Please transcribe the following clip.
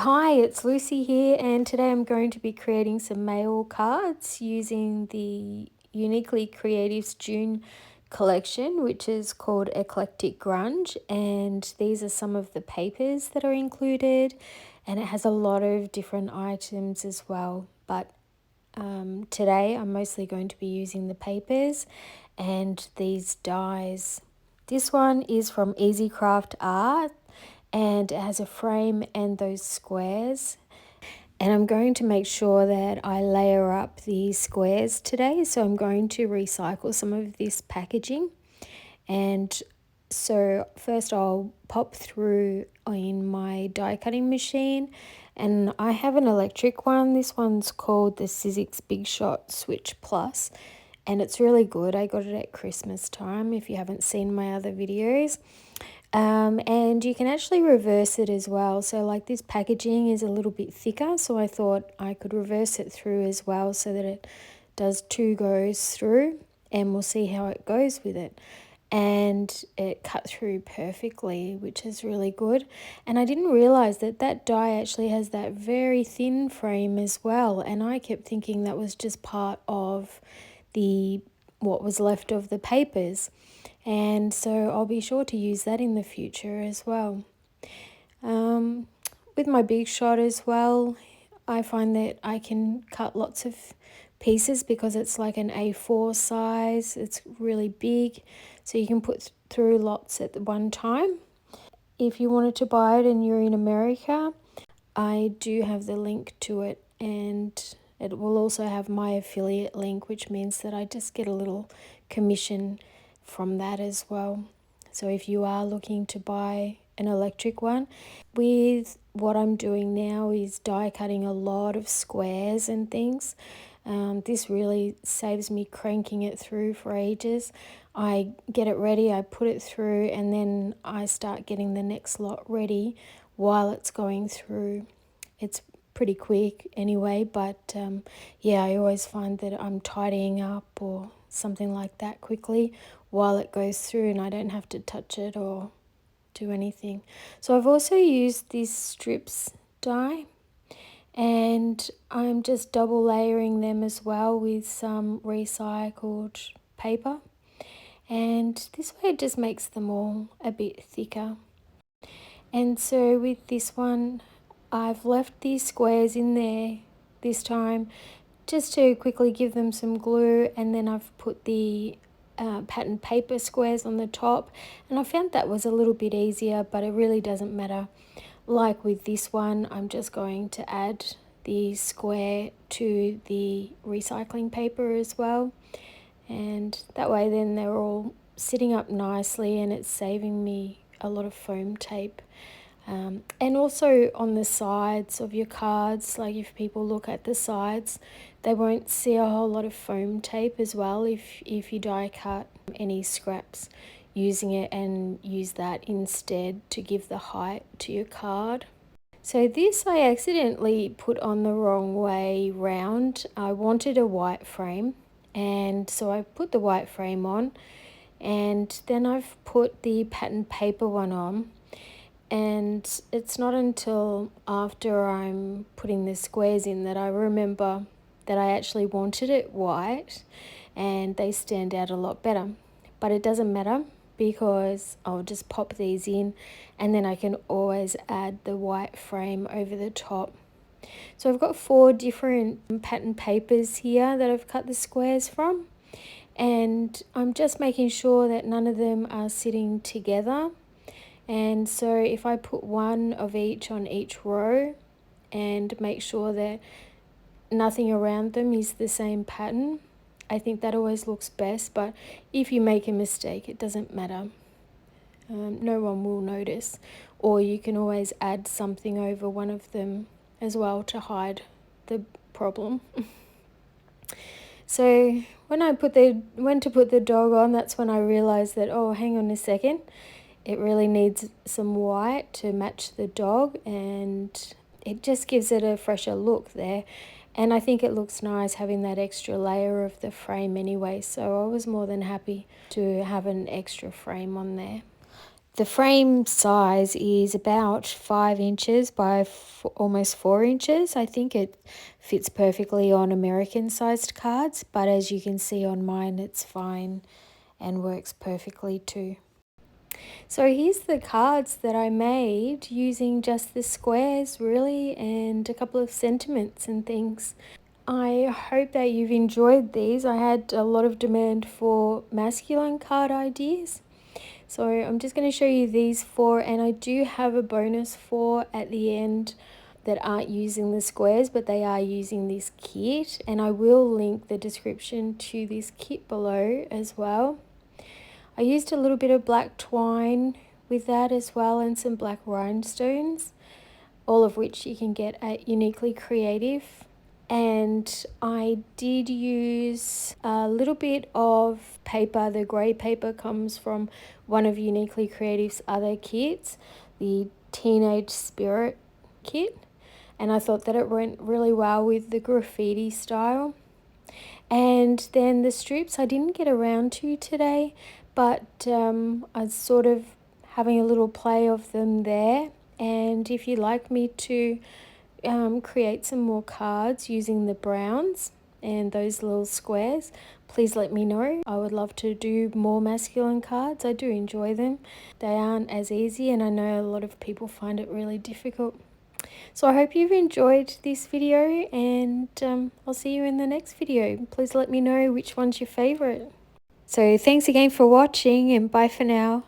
Hi, it's Lucy here, and today I'm going to be creating some mail cards using the Uniquely Creatives June collection, which is called Eclectic Grunge, and these are some of the papers that are included, and it has a lot of different items as well, but today I'm mostly going to be using the papers and these dies. This one is from Easy Craft Art, and it has a frame and those squares, and I'm going to make sure that I layer up the squares today, so I'm going to recycle some of this packaging. And so first I'll pop through in my die cutting machine, and I have an electric one. This one's called the Sizzix Big Shot Switch Plus, and it's really good. I got it at Christmas time if you haven't seen my other videos. And you can actually reverse it as well. So like this packaging is a little bit thicker, so I thought I could reverse it through as well so that it does 2 goes through, and we'll see how it goes with it. And it cut through perfectly, which is really good. And I didn't realize that that die actually has that very thin frame as well, and I kept thinking that was just part of the what was left of the papers, and so I'll be sure to use that in the future as well. With my Big Shot as well, I find that I can cut lots of pieces because it's like an A4 size. It's really big, so you can put through lots at one time. If you wanted to buy it and you're in America, I do have the link to it, and it will also have my affiliate link, which means that I just get a little commission from that as well. So if you are looking to buy an electric one, with what I'm doing now is die cutting a lot of squares and things. This really saves me cranking it through for ages. I get it ready, I put it through, and then I start getting the next lot ready while it's going through. It's pretty quick anyway, but yeah, I always find that I'm tidying up or something like that quickly while it goes through, and I don't have to touch it or do anything. So I've also used this strips die, and I'm just double layering them as well with some recycled paper, and this way it just makes them all a bit thicker. And so with this one, I've left these squares in there this time just to quickly give them some glue, and then I've put the pattern paper squares on the top, and I found that was a little bit easier, but it really doesn't matter. Like with this one, I'm just going to add the square to the recycling paper as well, and that way then they're all sitting up nicely, and it's saving me a lot of foam tape. And also on the sides of your cards, like if people look at the sides, they won't see a whole lot of foam tape as well if you die cut any scraps using it and use that instead to give the height to your card. So this I accidentally put on the wrong way round. I wanted a white frame, and so I put the white frame on, and then I've put the pattern paper one on. And it's not until after I'm putting the squares in that I remember that I actually wanted it white, and they stand out a lot better. But it doesn't matter because I'll just pop these in, and then I can always add the white frame over the top. So I've got 4 different pattern papers here that I've cut the squares from, and I'm just making sure that none of them are sitting together. And so if I put one of each on each row and make sure that nothing around them is the same pattern, I think that always looks best. But if you make a mistake, it doesn't matter. No one will notice. Or you can always add something over one of them as well to hide the problem. So when I went to put the dog on, that's when I realized that, oh, hang on a second, it really needs some white to match the dog, and it just gives it a fresher look there. And I think it looks nice having that extra layer of the frame anyway, so I was more than happy to have an extra frame on there. The frame size is about 5 inches by almost 4 inches. I think it fits perfectly on American sized cards, but as you can see on mine, it's fine and works perfectly too. So here's the cards that I made using just the squares really, and a couple of sentiments and things. I hope that you've enjoyed these. I had a lot of demand for masculine card ideas. So I'm just going to show you these 4, and I do have a bonus 4 at the end that aren't using the squares, but they are using this kit, and I will link the description to this kit below as well. I used a little bit of black twine with that as well, and some black rhinestones, all of which you can get at Uniquely Creative. And I did use a little bit of paper. The grey paper comes from one of Uniquely Creative's other kits, the Teenage Spirit kit, and I thought that it went really well with the graffiti style. And then the strips I didn't get around to today, but I was sort of having a little play of them there. And if you'd like me to create some more cards using the browns and those little squares, please let me know. I would love to do more masculine cards. I do enjoy them. They aren't as easy, and I know a lot of people find it really difficult. So I hope you've enjoyed this video, and I'll see you in the next video. Please let me know which one's your favorite. So thanks again for watching, and bye for now.